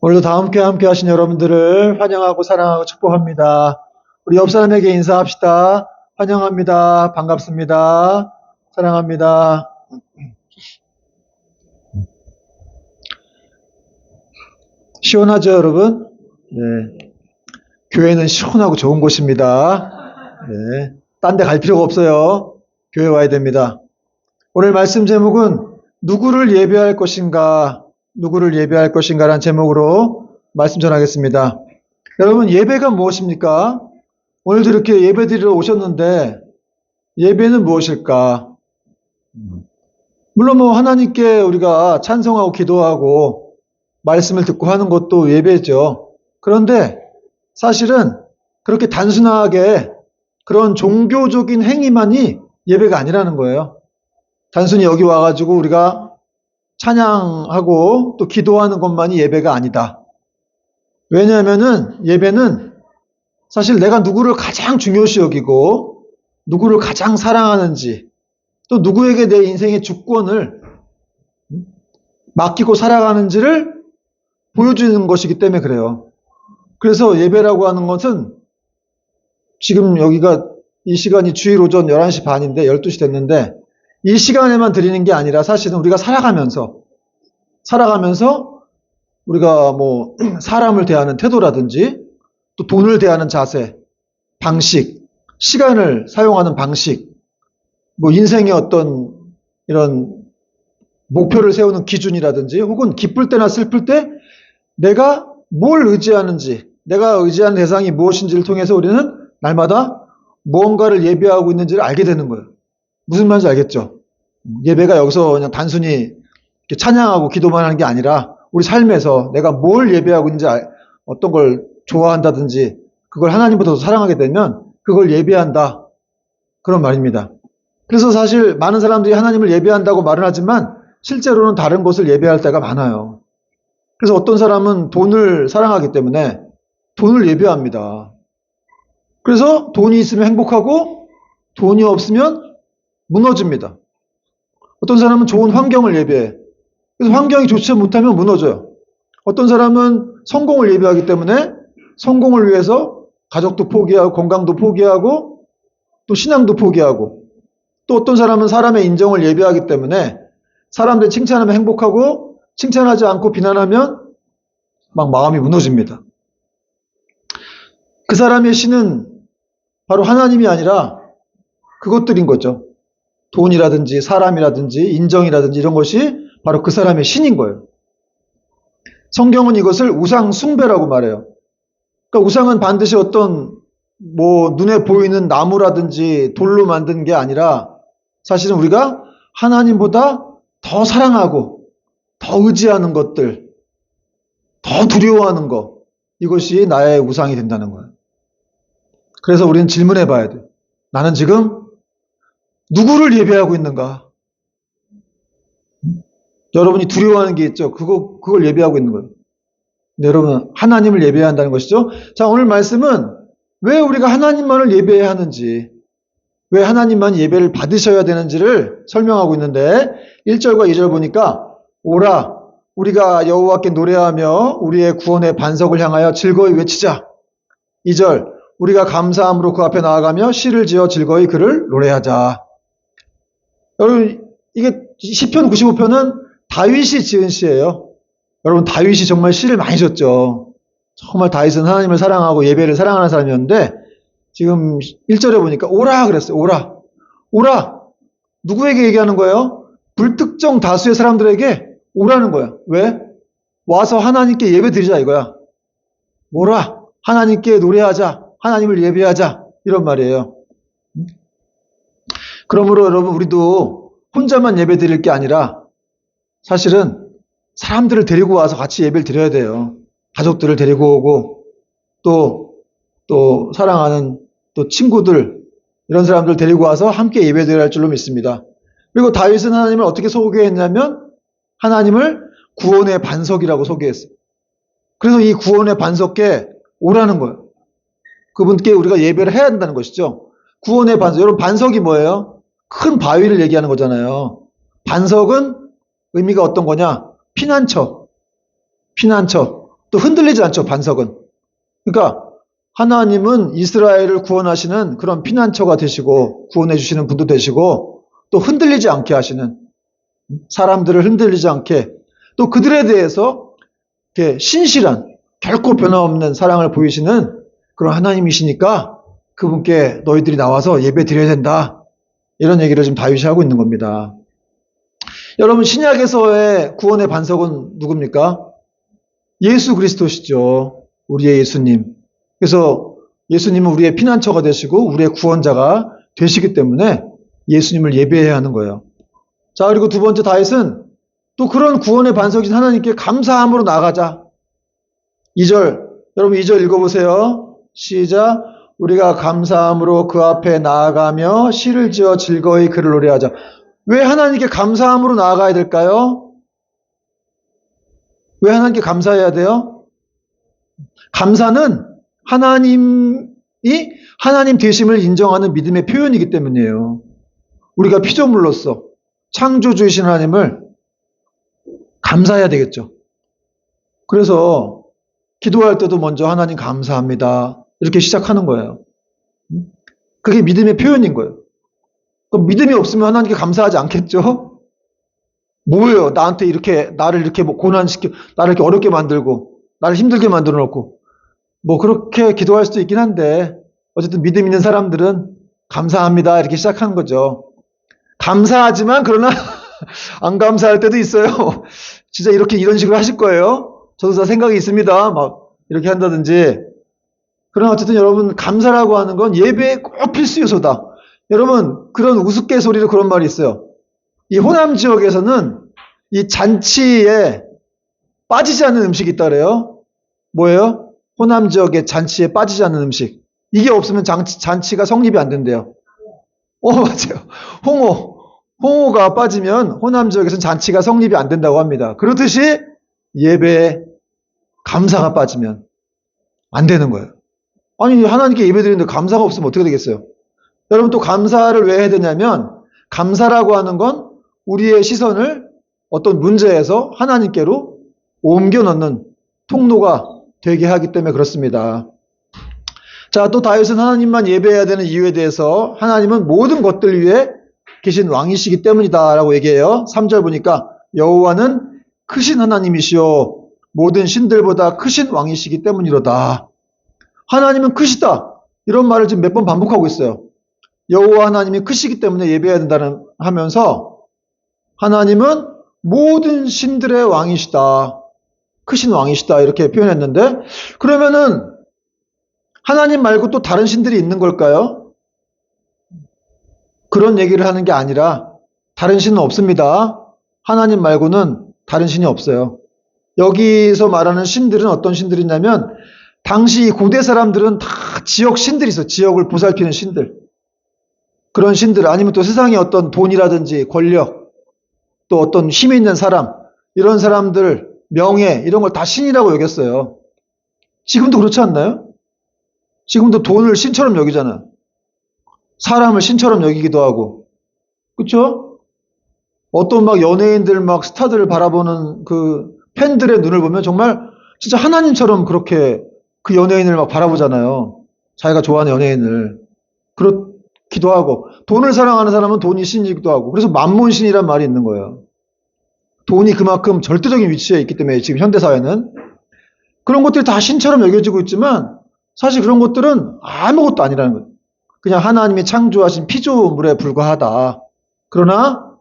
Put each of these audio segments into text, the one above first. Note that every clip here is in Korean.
오늘도 다 함께 하신 여러분들을 환영하고 사랑하고 축복합니다. 우리 옆 사람에게 인사합시다. 환영합니다. 반갑습니다. 사랑합니다. 시원하죠, 여러분? 네. 교회는 시원하고 좋은 곳입니다. 네. 딴 데 갈 필요가 없어요. 교회 와야 됩니다. 오늘 말씀 제목은 누구를 예배할 것인가, 누구를 예배할 것인가라는 제목으로 말씀 전하겠습니다. 여러분, 예배가 무엇입니까? 오늘도 이렇게 예배 드리러 오셨는데 예배는 무엇일까? 물론 하나님께 우리가 찬송하고 기도하고 말씀을 듣고 하는 것도 예배죠. 그런데 사실은 그렇게 단순하게 그런 종교적인 행위만이 예배가 아니라는 거예요. 단순히 여기 와가지고 우리가 찬양하고 또 기도하는 것만이 예배가 아니다. 왜냐하면은 예배는 사실 내가 누구를 가장 중요시 여기고 누구를 가장 사랑하는지 또 누구에게 내 인생의 주권을 맡기고 살아가는지를 보여주는 것이기 때문에 그래요. 그래서 예배라고 하는 것은 지금 여기가 이 시간이 주일 오전 11시 반인데 12시 됐는데 이 시간에만 드리는 게 아니라 사실은 우리가 살아가면서 우리가 사람을 대하는 태도라든지 또 돈을 대하는 자세, 방식, 시간을 사용하는 방식, 인생의 어떤 이런 목표를 세우는 기준이라든지 혹은 기쁠 때나 슬플 때 내가 뭘 의지하는지, 내가 의지하는 대상이 무엇인지를 통해서 우리는 날마다 무언가를 예배하고 있는지를 알게 되는 거예요. 무슨 말인지 알겠죠? 예배가 여기서 그냥 단순히 이렇게 찬양하고 기도만 하는 게 아니라 우리 삶에서 내가 뭘 예배하고 있는지 어떤 걸 좋아한다든지 그걸 하나님보다 더 사랑하게 되면 그걸 예배한다. 그런 말입니다. 그래서 사실 많은 사람들이 하나님을 예배한다고 말은 하지만 실제로는 다른 것을 예배할 때가 많아요. 그래서 어떤 사람은 돈을 사랑하기 때문에 돈을 예배합니다. 그래서 돈이 있으면 행복하고 돈이 없으면 무너집니다. 어떤 사람은 좋은 환경을 예배해. 그래서 환경이 좋지 못하면 무너져요. 어떤 사람은 성공을 예배하기 때문에 성공을 위해서 가족도 포기하고 건강도 포기하고 또 신앙도 포기하고 또 어떤 사람은 사람의 인정을 예배하기 때문에 사람들이 칭찬하면 행복하고 칭찬하지 않고 비난하면 막 마음이 무너집니다. 그 사람의 신은 바로 하나님이 아니라 그것들인 거죠. 돈이라든지 사람이라든지 인정이라든지 이런 것이 바로 그 사람의 신인 거예요. 성경은 이것을 우상 숭배라고 말해요. 그러니까 우상은 반드시 어떤 눈에 보이는 나무라든지 돌로 만든 게 아니라 사실은 우리가 하나님보다 더 사랑하고 더 의지하는 것들, 더 두려워하는 것, 이것이 나의 우상이 된다는 거예요. 그래서 우리는 질문해 봐야 돼요. 나는 지금 누구를 예배하고 있는가? 여러분이 두려워하는 게 있죠. 그걸 예배하고 있는 거예요. 근데 여러분, 하나님을 예배해야 한다는 것이죠. 자, 오늘 말씀은 왜 우리가 하나님만을 예배해야 하는지, 왜 하나님만 예배를 받으셔야 되는지를 설명하고 있는데 1절과 2절 보니까 오라, 우리가 여호와께 노래하며 우리의 구원의 반석을 향하여 즐거이 외치자. 2절, 우리가 감사함으로 그 앞에 나아가며 시를 지어 즐거이 그를 노래하자. 여러분, 이게 시편 95편은 다윗이 지은 시예요. 여러분, 다윗이 정말 시를 많이 졌죠. 정말 다윗은 하나님을 사랑하고 예배를 사랑하는 사람이었는데 지금 1절에 보니까 오라 그랬어요. 오라. 오라. 누구에게 얘기하는 거예요? 불특정 다수의 사람들에게 오라는 거야. 왜? 와서 하나님께 예배 드리자 이거야. 오라. 하나님께 노래하자. 하나님을 예배하자. 이런 말이에요. 그러므로 여러분, 우리도 혼자만 예배 드릴 게 아니라 사실은 사람들을 데리고 와서 같이 예배를 드려야 돼요. 가족들을 데리고 오고 또 사랑하는 또 친구들, 이런 사람들 데리고 와서 함께 예배 드려야 할 줄로 믿습니다. 그리고 다윗은 하나님을 어떻게 소개했냐면 하나님을 구원의 반석이라고 소개했어요. 그래서 이 구원의 반석에 오라는 거예요. 그분께 우리가 예배를 해야 한다는 것이죠. 구원의 반석. 여러분, 반석이 뭐예요? 큰 바위를 얘기하는 거잖아요. 반석은 의미가 어떤 거냐? 피난처. 또 흔들리지 않죠, 반석은. 그러니까 하나님은 이스라엘을 구원하시는 그런 피난처가 되시고 구원해 주시는 분도 되시고 또 흔들리지 않게 하시는, 사람들을 흔들리지 않게, 또 그들에 대해서 이렇게 신실한, 결코 변함없는 사랑을 보이시는 그런 하나님이시니까 그분께 너희들이 나와서 예배 드려야 된다. 이런 얘기를 지금 다윗이 하고 있는 겁니다. 여러분, 신약에서의 구원의 반석은 누굽니까? 예수 그리스도시죠. 우리의 예수님. 그래서 예수님은 우리의 피난처가 되시고 우리의 구원자가 되시기 때문에 예수님을 예배해야 하는 거예요. 자, 그리고 두 번째, 다윗은 또 그런 구원의 반석이신 하나님께 감사함으로 나가자. 2절, 여러분 2절 읽어보세요. 시작. 우리가 감사함으로 그 앞에 나아가며 시를 지어 즐거이 그를 노래하자. 왜 하나님께 감사함으로 나아가야 될까요? 왜 하나님께 감사해야 돼요? 감사는 하나님이 하나님 되심을 인정하는 믿음의 표현이기 때문이에요. 우리가 피조물로서 창조주이신 하나님을 감사해야 되겠죠. 그래서 기도할 때도 먼저 하나님 감사합니다. 이렇게 시작하는 거예요. 그게 믿음의 표현인 거예요. 그럼 믿음이 없으면 하나님께 감사하지 않겠죠? 뭐예요? 나한테 이렇게, 나를 이렇게 고난시켜, 나를 이렇게 어렵게 만들고, 나를 힘들게 만들어 놓고, 뭐 그렇게 기도할 수도 있긴 한데, 어쨌든 믿음 있는 사람들은 감사합니다. 이렇게 시작하는 거죠. 감사하지만, 그러나, 안 감사할 때도 있어요. 진짜 이런 식으로 하실 거예요. 저도 다 생각이 있습니다. 막, 이렇게 한다든지. 그러나 어쨌든 여러분, 감사라고 하는 건 예배의 꼭 필수 요소다. 여러분, 그런 우스갯소리로 그런 말이 있어요. 이 호남 지역에서는 이 잔치에 빠지지 않는 음식이 있다 그래요. 뭐예요? 호남 지역의 잔치에 빠지지 않는 음식. 이게 없으면 잔치가 성립이 안 된대요. 맞아요. 홍어가 빠지면 호남 지역에서는 잔치가 성립이 안 된다고 합니다. 그렇듯이 예배에 감사가 빠지면 안 되는 거예요. 아니, 하나님께 예배 드리는데 감사가 없으면 어떻게 되겠어요? 여러분, 또 감사를 왜 해야 되냐면, 감사라고 하는 건 우리의 시선을 어떤 문제에서 하나님께로 옮겨 넣는 통로가 되게 하기 때문에 그렇습니다. 자, 또 다윗은 하나님만 예배해야 되는 이유에 대해서 하나님은 모든 것들 위에 계신 왕이시기 때문이다 라고 얘기해요. 3절 보니까 여호와는 크신 하나님이시요 모든 신들보다 크신 왕이시기 때문이로다. 하나님은 크시다. 이런 말을 지금 몇 번 반복하고 있어요. 여호와 하나님이 크시기 때문에 예배해야 된다는 하면서 하나님은 모든 신들의 왕이시다. 크신 왕이시다. 이렇게 표현했는데, 그러면은 하나님 말고 또 다른 신들이 있는 걸까요? 그런 얘기를 하는 게 아니라 다른 신은 없습니다. 하나님 말고는 다른 신이 없어요. 여기서 말하는 신들은 어떤 신들이냐면 당시 고대 사람들은 다 지역 신들이 있어요. 지역을 보살피는 신들. 그런 신들, 아니면 또 세상의 어떤 돈이라든지 권력, 또 어떤 힘이 있는 사람, 이런 사람들, 명예, 이런 걸 다 신이라고 여겼어요. 지금도 그렇지 않나요? 지금도 돈을 신처럼 여기잖아요. 사람을 신처럼 여기기도 하고. 그렇죠? 어떤 막 연예인들, 막 스타들을 바라보는 그 팬들의 눈을 보면 정말 진짜 하나님처럼 그렇게 그 연예인을 막 바라보잖아요. 자기가 좋아하는 연예인을. 그렇기도 하고, 돈을 사랑하는 사람은 돈이 신이기도 하고, 그래서 만몬신이란 말이 있는 거예요. 돈이 그만큼 절대적인 위치에 있기 때문에 지금 현대사회는 그런 것들이 다 신처럼 여겨지고 있지만 사실 그런 것들은 아무것도 아니라는 거예요. 그냥 하나님이 창조하신 피조물에 불과하다. 그러나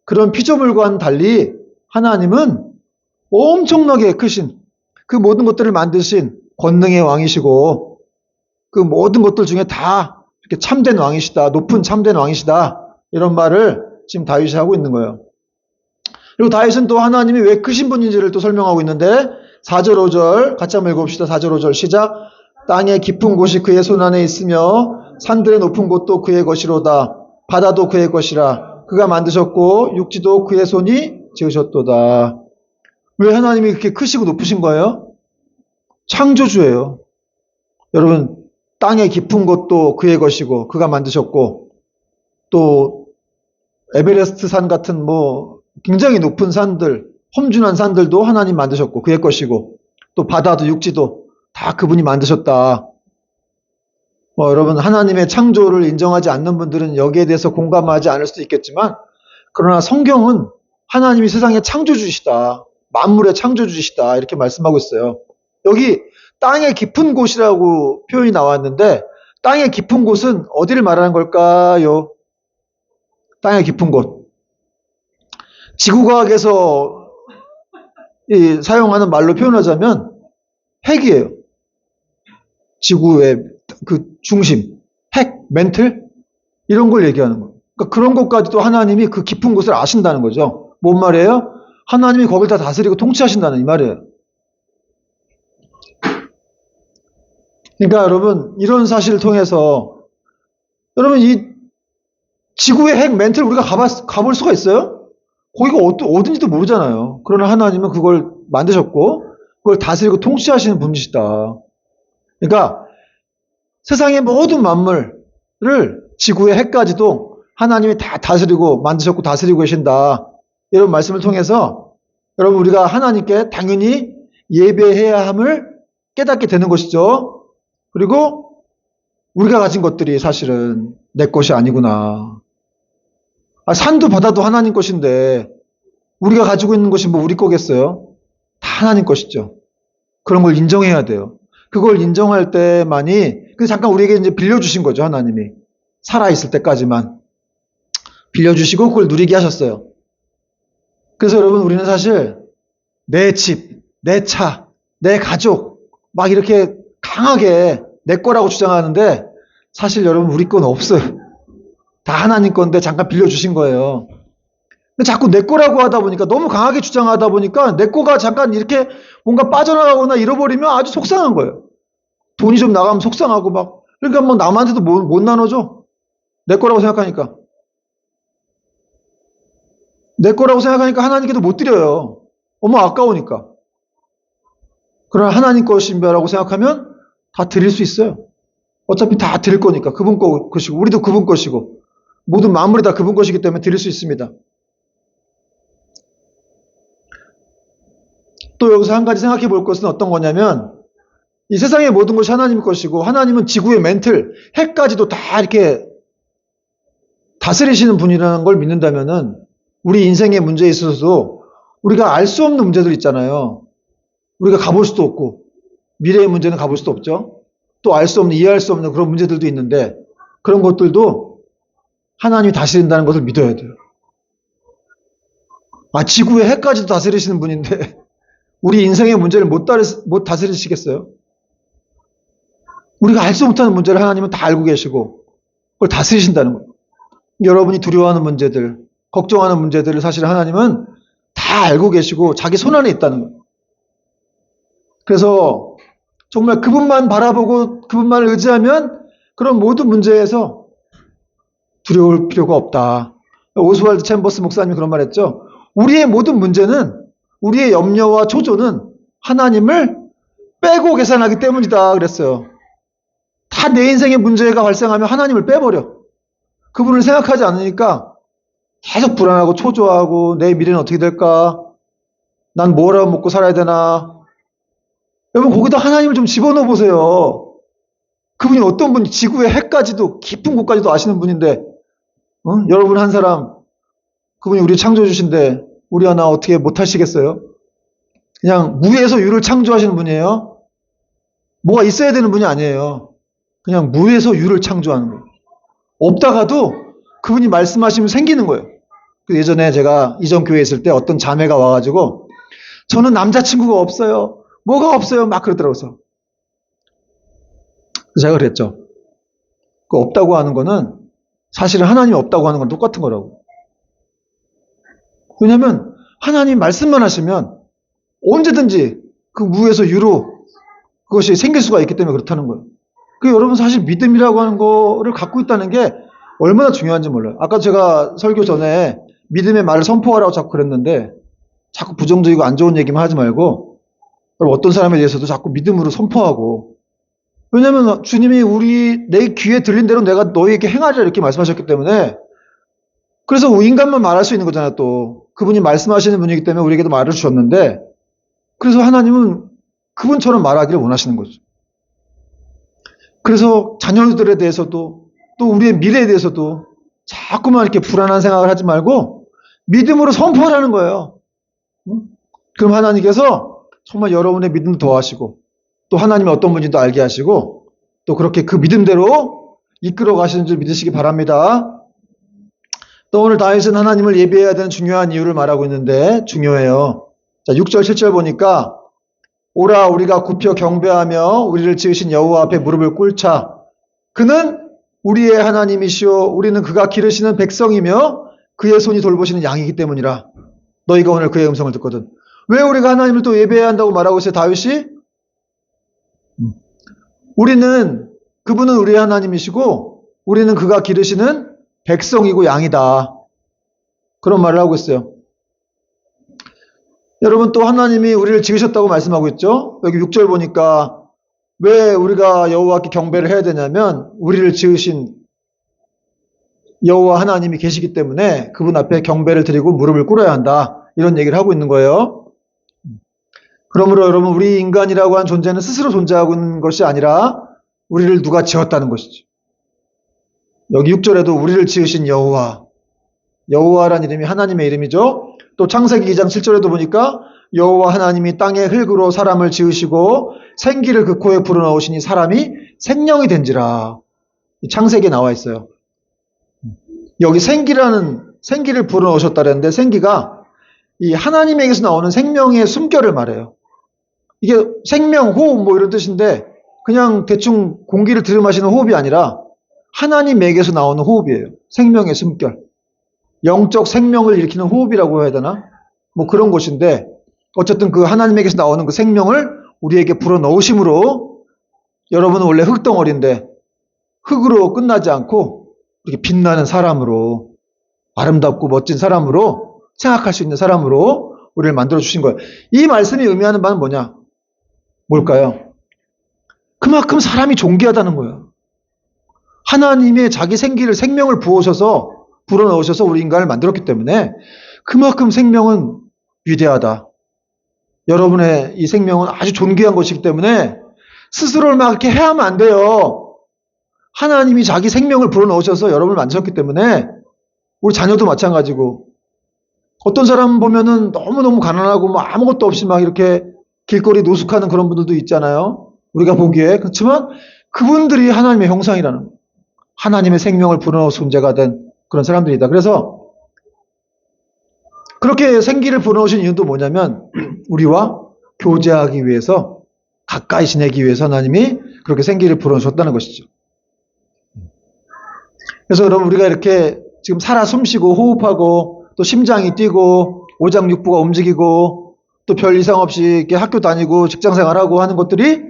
그런 피조물과는 달리 하나님은 엄청나게 크신, 그 모든 것들을 만드신 권능의 왕이시고 그 모든 것들 중에 다 이렇게 참된 왕이시다. 높은 참된 왕이시다. 이런 말을 지금 다윗이 하고 있는 거예요. 그리고 다윗은 또 하나님이 왜 크신 분인지를 또 설명하고 있는데 4절 5절 같이 한번 읽어봅시다. 4절 5절 시작. 땅의 깊은 곳이 그의 손 안에 있으며 산들의 높은 곳도 그의 것이로다. 바다도 그의 것이라. 그가 만드셨고 육지도 그의 손이 지으셨도다. 왜 하나님이 그렇게 크시고 높으신 거예요? 창조주예요. 여러분, 땅의 깊은 곳도 그의 것이고 그가 만드셨고, 또 에베레스트 산 같은 뭐 굉장히 높은 산들, 험준한 산들도 하나님 만드셨고 그의 것이고, 또 바다도 육지도 다 그분이 만드셨다. 여러분, 하나님의 창조를 인정하지 않는 분들은 여기에 대해서 공감하지 않을 수도 있겠지만, 그러나 성경은 하나님이 세상의 창조주시다. 만물의 창조주시다. 이렇게 말씀하고 있어요. 여기 땅의 깊은 곳이라고 표현이 나왔는데, 땅의 깊은 곳은 어디를 말하는 걸까요? 땅의 깊은 곳. 지구과학에서 사용하는 말로 표현하자면 핵이에요. 지구의 그 중심, 핵, 멘틀 이런 걸 얘기하는 거예요. 그러니까 그런 것까지도 하나님이 그 깊은 곳을 아신다는 거죠. 뭔 말이에요? 하나님이 거길 다 다스리고 통치하신다는 이 말이에요. 그러니까 여러분, 이런 사실을 통해서 여러분, 이 지구의 핵 멘틀 우리가 가볼 수가 있어요? 거기가 어딘지도 모르잖아요. 그러나 하나님은 그걸 만드셨고 그걸 다스리고 통치하시는 분이시다. 그러니까 세상의 모든 만물을 지구의 핵까지도 하나님이 다 다스리고 만드셨고 다스리고 계신다. 이런 말씀을 통해서 여러분, 우리가 하나님께 당연히 예배해야 함을 깨닫게 되는 것이죠. 그리고 우리가 가진 것들이 사실은 내 것이 아니구나. 산도 바다도 하나님 것인데 우리가 가지고 있는 것이 뭐 우리 거겠어요? 다 하나님 것이죠. 그런 걸 인정해야 돼요. 그걸 인정할 때만이, 잠깐 우리에게 이제 빌려주신 거죠, 하나님이. 살아있을 때까지만. 빌려주시고 그걸 누리게 하셨어요. 그래서 여러분, 우리는 사실 내 집, 내 차, 내 가족, 막 이렇게 강하게 내 거라고 주장하는데 사실 여러분, 우리 건 없어요. 다 하나님 건데 잠깐 빌려주신 거예요. 근데 자꾸 내 거라고 하다 보니까, 너무 강하게 주장하다 보니까 내 거가 잠깐 이렇게 뭔가 빠져나가거나 잃어버리면 아주 속상한 거예요. 돈이 좀 나가면 속상하고 막. 그러니까 뭐 남한테도 못 나눠줘. 내 거라고 생각하니까. 내 거라고 생각하니까 하나님께도 못 드려요. 너무 아까우니까. 그러나 하나님 것인가라고 생각하면 다 드릴 수 있어요. 어차피 다 드릴 거니까. 그분 것이고 우리도 그분 것이고 모든 만물이 다 그분 것이기 때문에 드릴 수 있습니다. 또 여기서 한 가지 생각해 볼 것은 어떤 거냐면, 이 세상의 모든 것이 하나님 것이고 하나님은 지구의 멘틀, 핵까지도 다 이렇게 다스리시는 분이라는 걸 믿는다면은 우리 인생의 문제에 있어서도 우리가 알 수 없는 문제들 있잖아요. 우리가 가볼 수도 없고 미래의 문제는 가볼 수도 없죠. 또 알 수 없는, 이해할 수 없는 그런 문제들도 있는데 그런 것들도 하나님이 다스린다는 것을 믿어야 돼요. 지구의 핵까지도 다스리시는 분인데 우리 인생의 문제를 못 다스리시겠어요? 우리가 알 수 못하는 문제를 하나님은 다 알고 계시고 그걸 다스리신다는 거예요. 여러분이 두려워하는 문제들, 걱정하는 문제들을 사실 하나님은 다 알고 계시고 자기 손안에 있다는 거예요. 그래서 정말 그분만 바라보고 그분만을 의지하면 그런 모든 문제에서 두려울 필요가 없다. 오스왈드 챔버스 목사님이 그런 말 했죠. 우리의 모든 문제는, 우리의 염려와 초조는 하나님을 빼고 계산하기 때문이다 그랬어요. 다 내 인생의 문제가 발생하면 하나님을 빼버려. 그분을 생각하지 않으니까 계속 불안하고 초조하고 내 미래는 어떻게 될까? 난 뭐라고 먹고 살아야 되나? 여러분, 거기다 하나님을 좀 집어넣어 보세요. 그분이 어떤 분이, 지구의 핵까지도 깊은 곳까지도 아시는 분인데 여러분 한 사람, 그분이 우리 창조주신데 우리 하나 어떻게 못하시겠어요? 그냥 무에서 유를 창조하시는 분이에요. 뭐가 있어야 되는 분이 아니에요. 그냥 무에서 유를 창조하는 거예요. 없다가도 그분이 말씀하시면 생기는 거예요. 예전에 제가 이전 교회에 있을 때 어떤 자매가 와가지고 저는 남자친구가 없어요. 뭐가 없어요? 막 그러더라고요. 제가 그랬죠. 그 없다고 하는 거는 사실은 하나님이 없다고 하는 건 똑같은 거라고. 왜냐하면 하나님 말씀만 하시면 언제든지 그 무에서 유로 그것이 생길 수가 있기 때문에 그렇다는 거예요. 여러분, 사실 믿음이라고 하는 거를 갖고 있다는 게 얼마나 중요한지 몰라요. 아까 제가 설교 전에 믿음의 말을 선포하라고 자꾸 그랬는데 자꾸 부정적이고 안 좋은 얘기만 하지 말고 어떤 사람에 대해서도 자꾸 믿음으로 선포하고, 왜냐하면 주님이 내 귀에 들린 대로 내가 너희에게 행하리라 이렇게 말씀하셨기 때문에, 그래서 인간만 말할 수 있는 거잖아요. 또 그분이 말씀하시는 분이기 때문에 우리에게도 말을 주셨는데, 그래서 하나님은 그분처럼 말하기를 원하시는 거죠. 그래서 자녀들에 대해서도 또 우리의 미래에 대해서도 자꾸만 이렇게 불안한 생각을 하지 말고 믿음으로 선포하라는 거예요. 그럼 하나님께서 정말 여러분의 믿음도 더하시고 또 하나님이 어떤 분인지도 알게 하시고 또 그렇게 그 믿음대로 이끌어 가시는 줄 믿으시기 바랍니다. 또 오늘 다윗은 하나님을 예배해야 되는 중요한 이유를 말하고 있는데 중요해요. 자, 6절 7절 보니까 오라 우리가 굽혀 경배하며 우리를 지으신 여호와 앞에 무릎을 꿇자. 그는 우리의 하나님이시오 우리는 그가 기르시는 백성이며 그의 손이 돌보시는 양이기 때문이라. 너희가 오늘 그의 음성을 듣거든. 왜 우리가 하나님을 또 예배해야 한다고 말하고 있어요, 다윗이? 그분은 우리의 하나님이시고 우리는 그가 기르시는 백성이고 양이다. 그런 말을 하고 있어요. 여러분 또 하나님이 우리를 지으셨다고 말씀하고 있죠. 여기 6절 보니까 왜 우리가 여호와께 경배를 해야 되냐면 우리를 지으신 여호와 하나님이 계시기 때문에 그분 앞에 경배를 드리고 무릎을 꿇어야 한다. 이런 얘기를 하고 있는 거예요. 그러므로 여러분 우리 인간이라고 하는 존재는 스스로 존재하고 있는 것이 아니라 우리를 누가 지었다는 것이죠. 여기 6절에도 우리를 지으신 여호와란 이름이 하나님의 이름이죠. 또 창세기 2장 7절에도 보니까 여호와 하나님이 땅의 흙으로 사람을 지으시고 생기를 그 코에 불어넣으시니 사람이 생명이 된지라. 창세기에 나와 있어요. 여기 생기를 불어넣으셨다는데 생기가 이 하나님에게서 나오는 생명의 숨결을 말해요. 이게 생명, 호흡 뭐 이런 뜻인데 그냥 대충 공기를 들이마시는 호흡이 아니라 하나님에게서 나오는 호흡이에요. 생명의 숨결. 영적 생명을 일으키는 호흡이라고 해야 되나? 뭐 그런 것인데 어쨌든 그 하나님에게서 나오는 그 생명을 우리에게 불어넣으심으로 여러분은 원래 흙덩어리인데 흙으로 끝나지 않고 이렇게 빛나는 사람으로 아름답고 멋진 사람으로 생각할 수 있는 사람으로 우리를 만들어주신 거예요. 이 말씀이 의미하는 바는 뭐냐? 뭘까요? 그만큼 사람이 존귀하다는 거예요. 하나님의 자기 생명을 불어넣으셔서 우리 인간을 만들었기 때문에 그만큼 생명은 위대하다. 여러분의 이 생명은 아주 존귀한 것이기 때문에 스스로를 막 이렇게 해하면 안 돼요. 하나님이 자기 생명을 불어넣으셔서 여러분을 만드셨기 때문에 우리 자녀도 마찬가지고 어떤 사람 보면은 너무너무 가난하고 뭐 아무것도 없이 막 이렇게 길거리 노숙하는 그런 분들도 있잖아요. 우리가 보기에. 그렇지만 그분들이 하나님의 형상이라는 하나님의 생명을 불어넣은 존재가 된 그런 사람들이다. 그래서 그렇게 생기를 불어넣으신 이유도 뭐냐면 우리와 교제하기 위해서 가까이 지내기 위해서 하나님이 그렇게 생기를 불어넣으셨다는 것이죠. 그래서 여러분 우리가 이렇게 지금 살아 숨쉬고 호흡하고 또 심장이 뛰고 오장육부가 움직이고 또 별 이상 없이 이렇게 학교 다니고 직장 생활하고 하는 것들이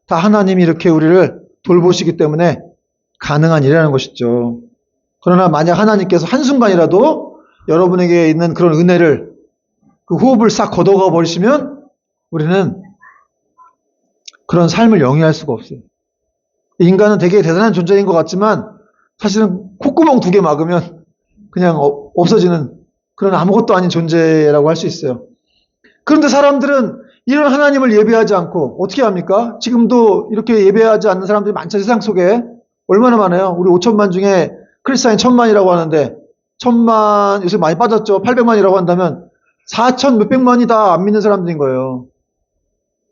다 하나님이 이렇게 우리를 돌보시기 때문에 가능한 일이라는 것이죠. 그러나 만약 하나님께서 한순간이라도 여러분에게 있는 그런 은혜를 그 호흡을 싹 걷어가 버리시면 우리는 그런 삶을 영위할 수가 없어요. 인간은 되게 대단한 존재인 것 같지만 사실은 콧구멍 2개 막으면 그냥 없어지는 그런 아무것도 아닌 존재라고 할 수 있어요. 그런데 사람들은 이런 하나님을 예배하지 않고 어떻게 합니까? 지금도 이렇게 예배하지 않는 사람들이 많죠. 세상 속에 얼마나 많아요. 우리 5천만 중에 크리스찬이 1,000만이라고 하는데 1,000만 요새 많이 빠졌죠. 800만이라고 한다면 4천 몇백만이 다 안 믿는 사람들인 거예요.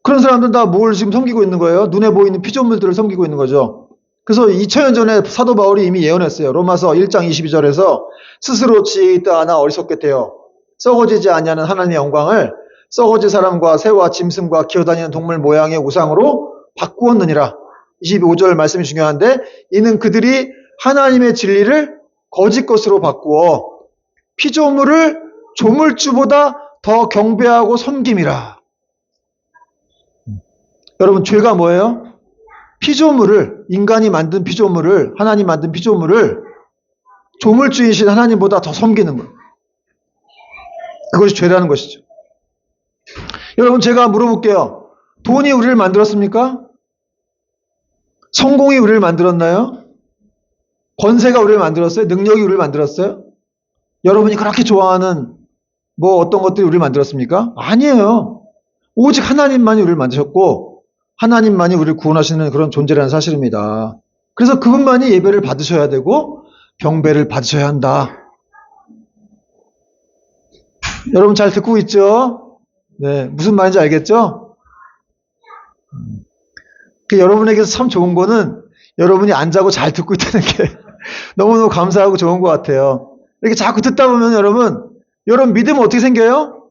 그런 사람들은 다 뭘 지금 섬기고 있는 거예요? 눈에 보이는 피조물들을 섬기고 있는 거죠. 그래서 2000년 전에 사도 바울이 이미 예언했어요. 로마서 1장 22절에서 스스로 지혜 있다 하나 어리석게 되어 썩어지지 아니하는 하나님의 영광을 썩어질 사람과 새와 짐승과 기어다니는 동물 모양의 우상으로 바꾸었느니라. 25절 말씀이 중요한데 이는 그들이 하나님의 진리를 거짓 것으로 바꾸어 피조물을 조물주보다 더 경배하고 섬김이라. 여러분 죄가 뭐예요? 인간이 만든 피조물을 하나님 만든 피조물을 조물주이신 하나님보다 더 섬기는 거예요. 그것이 죄라는 것이죠. 여러분 제가 물어볼게요. 돈이 우리를 만들었습니까? 성공이 우리를 만들었나요? 권세가 우리를 만들었어요? 능력이 우리를 만들었어요? 여러분이 그렇게 좋아하는 뭐 어떤 것들이 우리를 만들었습니까? 아니에요. 오직 하나님만이 우리를 만드셨고 하나님만이 우리를 구원하시는 그런 존재라는 사실입니다. 그래서 그분만이 예배를 받으셔야 되고 경배를 받으셔야 한다. 여러분 잘 듣고 있죠? 네, 무슨 말인지 알겠죠? 여러분에게서 참 좋은 거는 여러분이 안 자고 잘 듣고 있다는 게 너무너무 감사하고 좋은 것 같아요. 이렇게 자꾸 듣다 보면 여러분 믿음은 어떻게 생겨요?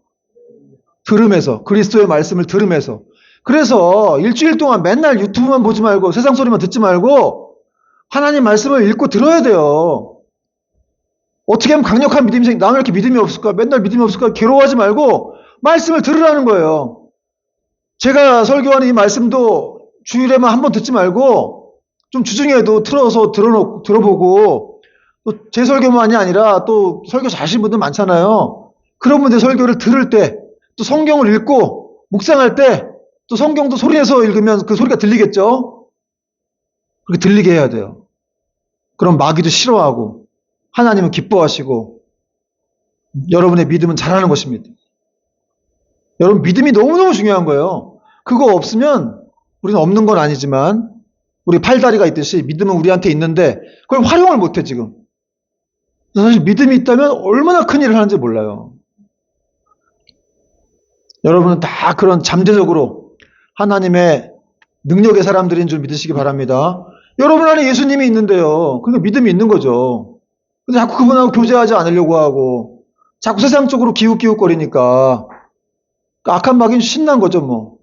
들으면서, 그리스도의 말씀을 들으면서. 그래서 일주일 동안 맨날 유튜브만 보지 말고 세상 소리만 듣지 말고 하나님 말씀을 읽고 들어야 돼요. 어떻게 하면 강력한 믿음이 나는 왜 이렇게 믿음이 없을까? 맨날 믿음이 없을까? 괴로워하지 말고 말씀을 들으라는 거예요. 제가 설교하는 이 말씀도 주일에만 한 번 듣지 말고 좀 주중에도 틀어서 들어보고 또 제 설교만이 아니라 또 설교 잘하시는 분들 많잖아요. 그런 분들 설교를 들을 때 또 성경을 읽고 묵상할 때 또 성경도 소리내서 읽으면 그 소리가 들리겠죠? 그렇게 들리게 해야 돼요. 그럼 마귀도 싫어하고 하나님은 기뻐하시고 여러분의 믿음은 자라는 것입니다. 여러분 믿음이 너무너무 중요한 거예요. 그거 없으면 우리는 없는 건 아니지만 우리 팔다리가 있듯이 믿음은 우리한테 있는데 그걸 활용을 못해 지금. 사실 믿음이 있다면 얼마나 큰 일을 하는지 몰라요. 여러분은 다 그런 잠재적으로 하나님의 능력의 사람들인 줄 믿으시기 바랍니다. 여러분 안에 예수님이 있는데요. 그러니까 믿음이 있는 거죠. 근데 자꾸 그분하고 교제하지 않으려고 하고 자꾸 세상 쪽으로 기웃기웃거리니까 악한 마귀는 신난 거죠 뭐.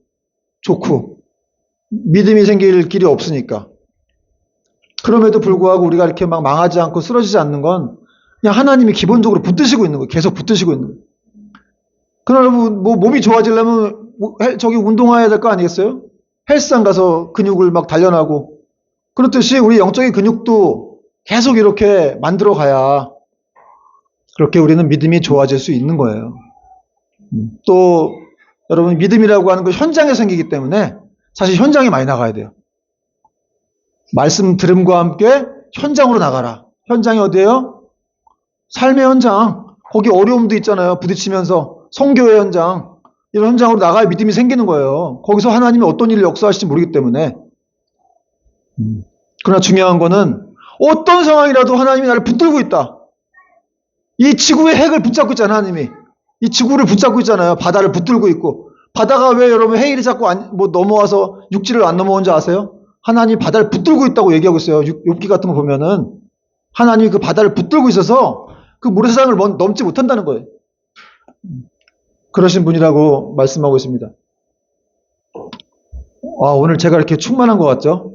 좋고 믿음이 생길 길이 없으니까. 그럼에도 불구하고 우리가 이렇게 막 망하지 않고 쓰러지지 않는 건 그냥 하나님이 기본적으로 붙드시고 있는 거예요. 계속 붙드시고 있는 거예요. 그러나 뭐 몸이 좋아지려면 저기 운동해야 될 거 아니겠어요? 헬스장 가서 근육을 막 단련하고 그렇듯이 우리 영적인 근육도 계속 이렇게 만들어 가야 그렇게 우리는 믿음이 좋아질 수 있는 거예요. 또 여러분 믿음이라고 하는 건 현장에 생기기 때문에 사실 현장에 많이 나가야 돼요. 말씀 들음과 함께 현장으로 나가라. 현장이 어디예요? 삶의 현장. 거기 어려움도 있잖아요. 부딪히면서 선교의 현장. 이런 현장으로 나가야 믿음이 생기는 거예요. 거기서 하나님이 어떤 일을 역사하실지 모르기 때문에. 그러나 중요한 거는 어떤 상황이라도 하나님이 나를 붙들고 있다. 이 지구의 핵을 붙잡고 있잖아요. 하나님이. 이 지구를 붙잡고 있잖아요. 바다를 붙들고 있고. 바다가 왜 여러분 해일이 자꾸 넘어와서 육지를 안 넘어온 줄 아세요? 하나님이 바다를 붙들고 있다고 얘기하고 있어요. 욥기 같은 거 보면은 하나님이 그 바다를 붙들고 있어서 그 모래사장을 넘지 못한다는 거예요. 그러신 분이라고 말씀하고 있습니다. 오늘 제가 이렇게 충만한 것 같죠?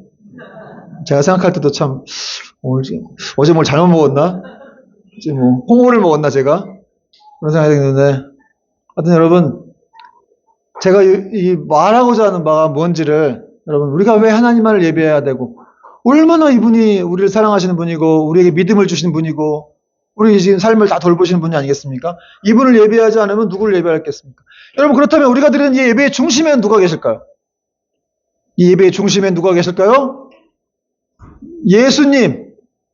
제가 생각할 때도 참 어제 뭘 잘못 먹었나? 이제 뭐 홍어를 먹었나 제가? 그런 생각이 드는데 하여튼 여러분 제가 이 말하고자 하는 바가 뭔지를 여러분 우리가 왜 하나님만을 예배해야 되고 얼마나 이분이 우리를 사랑하시는 분이고 우리에게 믿음을 주시는 분이고 우리 지금 삶을 다 돌보시는 분이 아니겠습니까? 이분을 예배하지 않으면 누구를 예배하겠습니까? 여러분 그렇다면 우리가 드리는 이 예배의 중심엔 누가 계실까요? 이 예배의 중심엔 누가 계실까요? 예수님.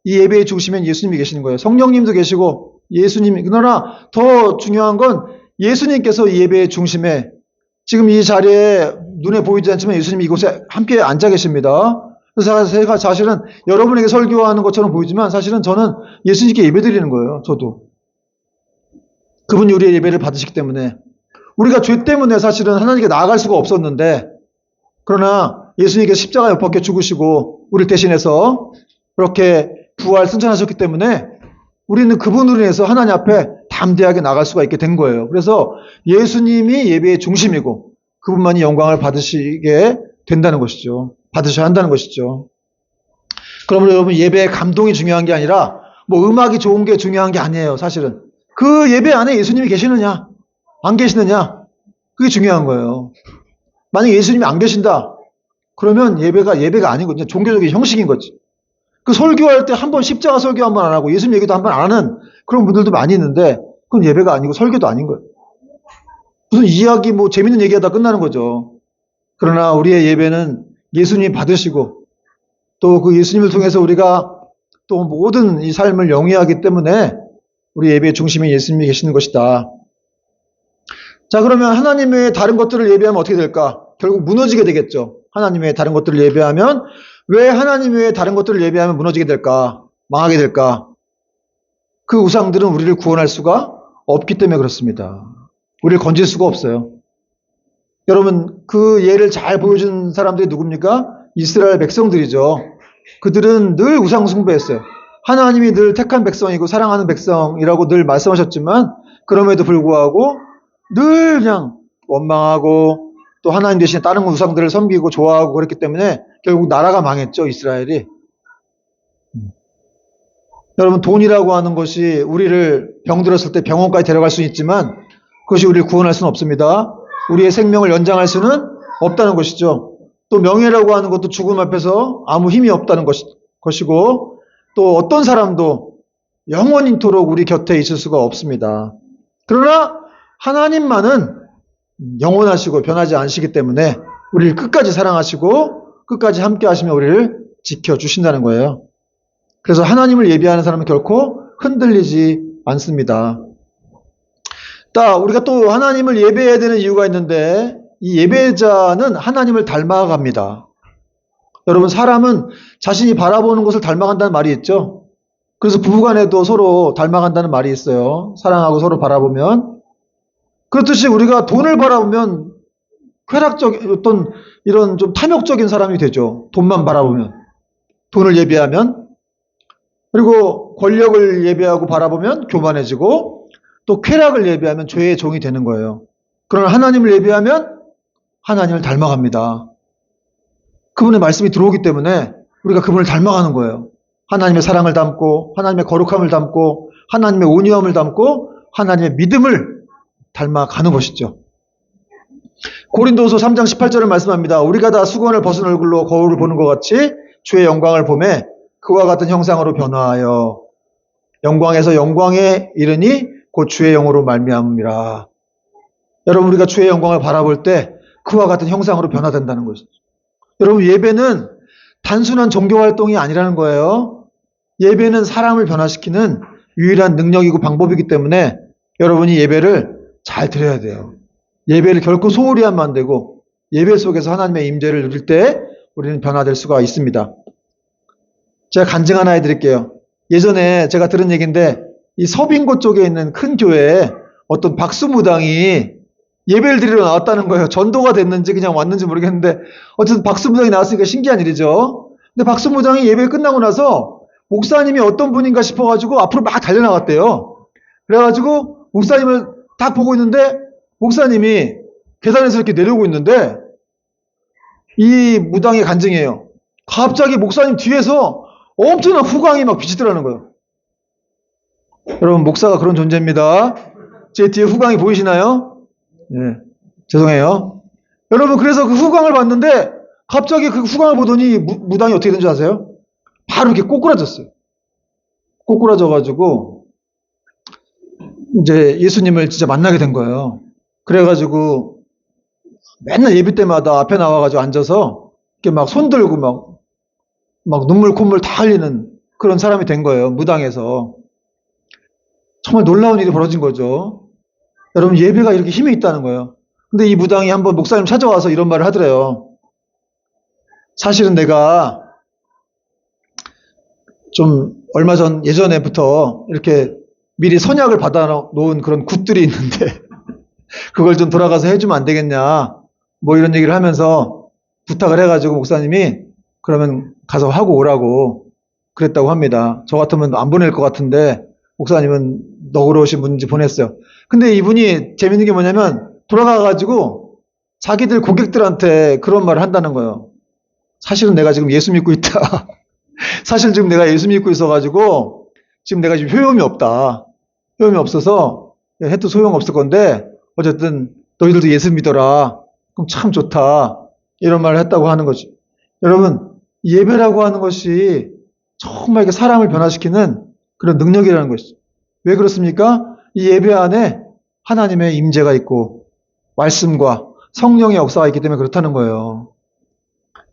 이 예배의 중심엔 예수님이 계시는 거예요. 성령님도 계시고 예수님이. 그러나 더 중요한 건 예수님께서 이 예배의 중심에 지금 이 자리에 눈에 보이지 않지만 예수님이 이곳에 함께 앉아 계십니다. 그래서 제가 사실은 여러분에게 설교하는 것처럼 보이지만 사실은 저는 예수님께 예배드리는 거예요. 저도. 그분이 우리의 예배를 받으시기 때문에 우리가 죄 때문에 사실은 하나님께 나아갈 수가 없었는데 그러나 예수님께서 십자가에 못 박혀 죽으시고 우리를 대신해서 그렇게 부활 승천하셨기 때문에 우리는 그분으로 인해서 하나님 앞에 담대하게 나갈 수가 있게 된 거예요. 그래서 예수님이 예배의 중심이고 그분만이 영광을 받으시게 된다는 것이죠. 받으셔야 한다는 것이죠. 그러면 여러분 예배의 감동이 중요한 게 아니라 뭐 음악이 좋은 게 중요한 게 아니에요. 사실은. 그 예배 안에 예수님이 계시느냐 안 계시느냐 그게 중요한 거예요. 만약에 예수님이 안 계신다 그러면 예배가 아니거든요. 종교적인 형식인 거지. 그 설교할 때 한 번 십자가 설교 한 번 안 하고 예수님 얘기도 한 번 안 하는 그런 분들도 많이 있는데 그건 예배가 아니고 설교도 아닌 거예요. 무슨 이야기 뭐 재밌는 얘기하다 끝나는 거죠. 그러나 우리의 예배는 예수님이 받으시고 또 그 예수님을 통해서 우리가 또 모든 이 삶을 영위하기 때문에 우리 예배의 중심에 예수님이 계시는 것이다. 자 그러면 하나님의 다른 것들을 예배하면 어떻게 될까? 결국 무너지게 되겠죠. 하나님 외에 다른 것들을 예배하면 왜 하나님 외에 다른 것들을 예배하면 무너지게 될까? 망하게 될까? 그 우상들은 우리를 구원할 수가 없기 때문에 그렇습니다. 우리를 건질 수가 없어요. 여러분, 그 예를 잘 보여준 사람들이 누굽니까? 이스라엘 백성들이죠. 그들은 늘 우상 숭배했어요. 하나님이 늘 택한 백성이고 사랑하는 백성이라고 늘 말씀하셨지만 그럼에도 불구하고 늘 그냥 원망하고 또 하나님 대신에 다른 우상들을 섬기고 좋아하고 그랬기 때문에 결국 나라가 망했죠, 이스라엘이. 여러분, 돈이라고 하는 것이 우리를 병들었을 때 병원까지 데려갈 수는 있지만 그것이 우리를 구원할 수는 없습니다. 우리의 생명을 연장할 수는 없다는 것이죠. 또 명예라고 하는 것도 죽음 앞에서 아무 힘이 없다는 것이고 또 어떤 사람도 영원히토록 우리 곁에 있을 수가 없습니다. 그러나 하나님만은 영원하시고 변하지 않으시기 때문에 우리를 끝까지 사랑하시고 끝까지 함께 하시며 우리를 지켜주신다는 거예요. 그래서 하나님을 예배하는 사람은 결코 흔들리지 않습니다. 우리가 또 하나님을 예배해야 되는 이유가 있는데 이 예배자는 하나님을 닮아갑니다. 여러분, 사람은 자신이 바라보는 것을 닮아간다는 말이 있죠. 그래서 부부간에도 서로 닮아간다는 말이 있어요. 사랑하고 서로 바라보면. 그렇듯이 우리가 돈을 바라보면 쾌락적인 어떤 이런 좀 탐욕적인 사람이 되죠. 돈만 바라보면. 돈을 예배하면. 그리고 권력을 예배하고 바라보면 교만해지고 또 쾌락을 예배하면 죄의 종이 되는 거예요. 그러나 하나님을 예배하면 하나님을 닮아갑니다. 그분의 말씀이 들어오기 때문에 우리가 그분을 닮아가는 거예요. 하나님의 사랑을 담고 하나님의 거룩함을 담고 하나님의 온유함을 담고 하나님의 믿음을 닮아가는 것이죠. 고린도후서 3장 18절을 말씀합니다. 우리가 다 수건을 벗은 얼굴로 거울을 보는 것 같이 주의 영광을 보매 그와 같은 형상으로 변화하여 영광에서 영광에 이르니 곧 주의 영으로 말미암음이라. 여러분, 우리가 주의 영광을 바라볼 때 그와 같은 형상으로 변화된다는 것이죠. 여러분, 예배는 단순한 종교 활동이 아니라는 거예요. 예배는 사람을 변화시키는 유일한 능력이고 방법이기 때문에 여러분이 예배를 잘 드려야 돼요. 예배를 결코 소홀히 하면 안 되고 예배 속에서 하나님의 임재를 누릴 때 우리는 변화될 수가 있습니다. 제가 간증 하나 해드릴게요. 예전에 제가 들은 얘기인데 이 서빙고 쪽에 있는 큰 교회에 어떤 박수무당이 예배를 드리러 나왔다는 거예요. 전도가 됐는지 그냥 왔는지 모르겠는데 어쨌든 박수무당이 나왔으니까 신기한 일이죠. 근데 박수무당이 예배 끝나고 나서 목사님이 어떤 분인가 싶어가지고 앞으로 막 달려나갔대요. 그래가지고 목사님을 딱 보고 있는데 목사님이 계단에서 이렇게 내려오고 있는데 이 무당의 간증이에요. 갑자기 목사님 뒤에서 엄청난 후광이 막 비치더라는 거예요. 여러분, 목사가 그런 존재입니다. 제 뒤에 후광이 보이시나요? 네, 죄송해요. 여러분, 그래서 그 후광을 봤는데 갑자기 그 후광을 보더니 무당이 어떻게 된지 아세요? 바로 이렇게 꼬꾸라졌어요. 꼬꾸라져가지고 이제 예수님을 진짜 만나게 된 거예요. 그래가지고 맨날 예배 때마다 앞에 나와가지고 앉아서 이렇게 막 손 들고 막 눈물 콧물 다 흘리는 그런 사람이 된 거예요. 무당에서. 정말 놀라운 일이 벌어진 거죠. 여러분, 예배가 이렇게 힘이 있다는 거예요. 근데 이 무당이 한번 목사님 찾아와서 이런 말을 하더래요. 사실은 내가 좀 얼마 전 예전에부터 이렇게 미리 선약을 받아놓은 그런 굿들이 있는데 그걸 좀 돌아가서 해주면 안 되겠냐 뭐 이런 얘기를 하면서 부탁을 해가지고 목사님이 그러면 가서 하고 오라고 그랬다고 합니다. 저 같으면 안 보낼 것 같은데 목사님은 너그러우신 분인지 보냈어요. 근데 이분이 재밌는 게 뭐냐면 돌아가가지고 자기들 고객들한테 그런 말을 한다는 거예요. 사실은 내가 지금 예수 믿고 있다. 사실 지금 내가 예수 믿고 있어가지고 지금 내가 지금 효용이 없다. 효용이 없어서 해도 소용없을 건데 어쨌든 너희들도 예수 믿어라. 그럼 참 좋다. 이런 말을 했다고 하는 거지. 여러분, 예배라고 하는 것이 정말 이렇게 사람을 변화시키는 그런 능력이라는 것이죠. 왜 그렇습니까? 이 예배 안에 하나님의 임재가 있고 말씀과 성령의 역사가 있기 때문에 그렇다는 거예요.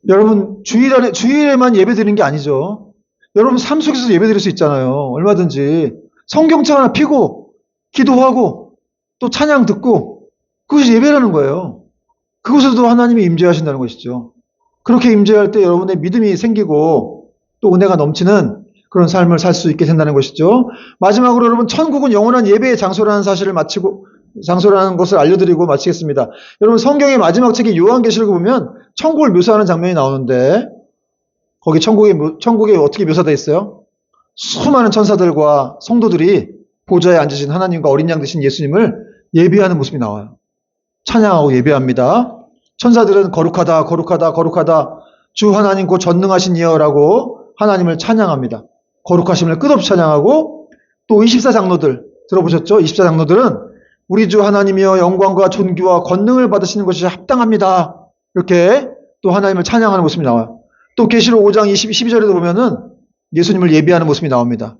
여러분, 주일에만 예배 드리는 게 아니죠. 여러분 삶 속에서 예배 드릴 수 있잖아요. 얼마든지. 성경책 하나 펴고 기도하고 또 찬양 듣고 그것이 예배라는 거예요. 그곳에도 하나님이 임재하신다는 것이죠. 그렇게 임재할 때 여러분의 믿음이 생기고 또 은혜가 넘치는 그런 삶을 살 수 있게 된다는 것이죠. 마지막으로 여러분, 천국은 영원한 예배의 장소라는 사실을 장소라는 것을 알려드리고 마치겠습니다. 여러분, 성경의 마지막 책인 요한계시록을 보면 천국을 묘사하는 장면이 나오는데 거기 천국에 어떻게 묘사되어 있어요? 수많은 천사들과 성도들이 보좌에 앉으신 하나님과 어린 양 되신 예수님을 예배하는 모습이 나와요. 찬양하고 예배합니다. 천사들은 거룩하다, 거룩하다, 거룩하다, 주 하나님 곧 전능하신 이여라고 하나님을 찬양합니다. 거룩하심을 끝없이 찬양하고, 또 24장로들 들어보셨죠? 24장로들은 우리 주 하나님이여 영광과 존귀와 권능을 받으시는 것이 합당합니다. 이렇게 또 하나님을 찬양하는 모습이 나와요. 또 계시록 5장 12절에도 보면은 예수님을 예배하는 모습이 나옵니다.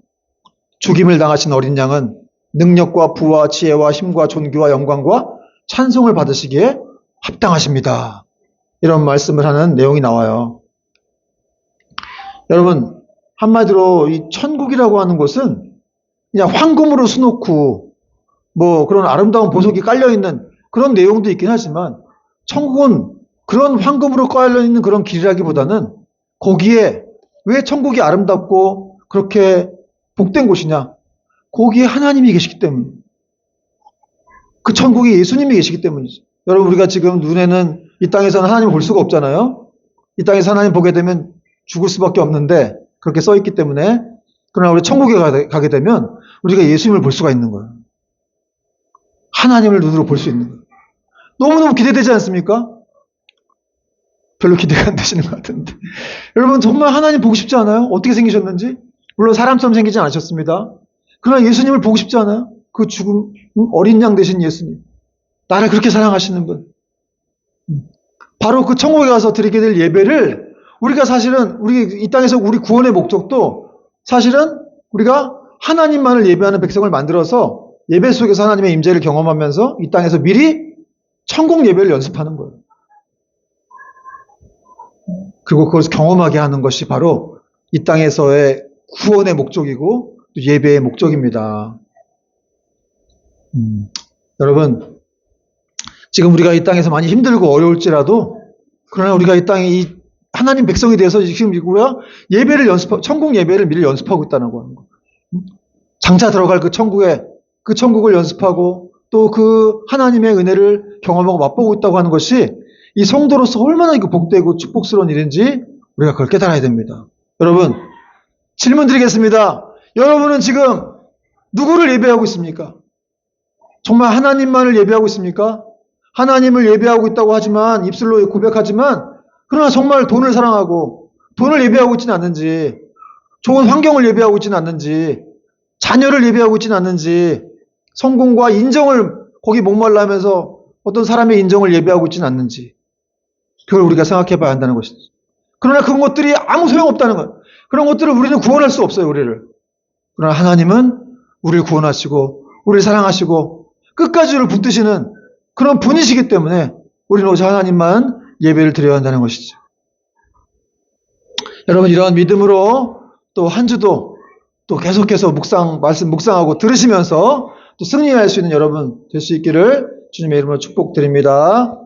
죽임을 당하신 어린 양은 능력과 부와 지혜와 힘과 존귀와 영광과 찬송을 받으시기에 합당하십니다. 이런 말씀을 하는 내용이 나와요. 여러분, 한마디로 이 천국이라고 하는 것은 그냥 황금으로 수놓고 뭐 그런 아름다운 보석이 깔려있는 그런 내용도 있긴 하지만, 천국은 그런 황금으로 깔려있는 그런 길이라기보다는 거기에 왜 천국이 아름답고 그렇게 복된 곳이냐? 거기에 하나님이 계시기 때문에, 그 천국에 예수님이 계시기 때문이죠. 여러분, 우리가 지금 눈에는 이 땅에서는 하나님을 볼 수가 없잖아요. 이 땅에서 하나님 보게 되면 죽을 수밖에 없는데 그렇게 써있기 때문에, 그러나 우리 천국에 가게 되면 우리가 예수님을 볼 수가 있는 거예요. 하나님을 눈으로 볼 수 있는 거예요. 너무너무 기대되지 않습니까? 별로 기대가 안 되시는 것 같은데. 여러분, 정말 하나님 보고 싶지 않아요? 어떻게 생기셨는지? 물론 사람처럼 생기지 않으셨습니다. 그러나 예수님을 보고 싶지 않아요? 그 죽음, 어린 양 되신 예수님. 나를 그렇게 사랑하시는 분. 바로 그 천국에 가서 드리게 될 예배를, 우리가 사실은 이 땅에서 우리 구원의 목적도 사실은 우리가 하나님만을 예배하는 백성을 만들어서 예배 속에서 하나님의 임재를 경험하면서 이 땅에서 미리 천국 예배를 연습하는 거예요. 그리고 그것을 경험하게 하는 것이 바로 이 땅에서의 구원의 목적이고 또 예배의 목적입니다. 여러분, 지금 우리가 이 땅에서 많이 힘들고 어려울지라도, 그러나 우리가 이 땅에 이 하나님 백성이 돼서 지금 우리가 천국 예배를 미리 연습하고 있다는 거예요. 장차 들어갈 그 천국을 연습하고 또 그 하나님의 은혜를 경험하고 맛보고 있다고 하는 것이 이 성도로서 얼마나 이거 복되고 축복스러운 일인지 우리가 그걸 깨달아야 됩니다. 여러분, 질문 드리겠습니다. 여러분은 지금 누구를 예배하고 있습니까? 정말 하나님만을 예배하고 있습니까? 하나님을 예배하고 있다고 하지만, 입술로 고백하지만, 그러나 정말 돈을 사랑하고 돈을 예배하고 있지는 않는지, 좋은 환경을 예배하고 있지는 않는지, 자녀를 예배하고 있지는 않는지, 성공과 인정을 거기 목말라하면서 어떤 사람의 인정을 예배하고 있지는 않는지, 그걸 우리가 생각해 봐야 한다는 것이죠. 그러나 그런 것들이 아무 소용없다는 것. 그런 것들을 우리는 구원할 수 없어요, 우리를. 그러나 하나님은 우리를 구원하시고 우리를 사랑하시고 끝까지 우리를 붙드시는 그런 분이시기 때문에 우리는 오직 하나님만 예배를 드려야 한다는 것이죠. 여러분, 이러한 믿음으로 또 한 주도 또 계속해서 말씀 묵상하고 들으시면서 또 승리할 수 있는 여러분 될 수 있기를 주님의 이름으로 축복드립니다.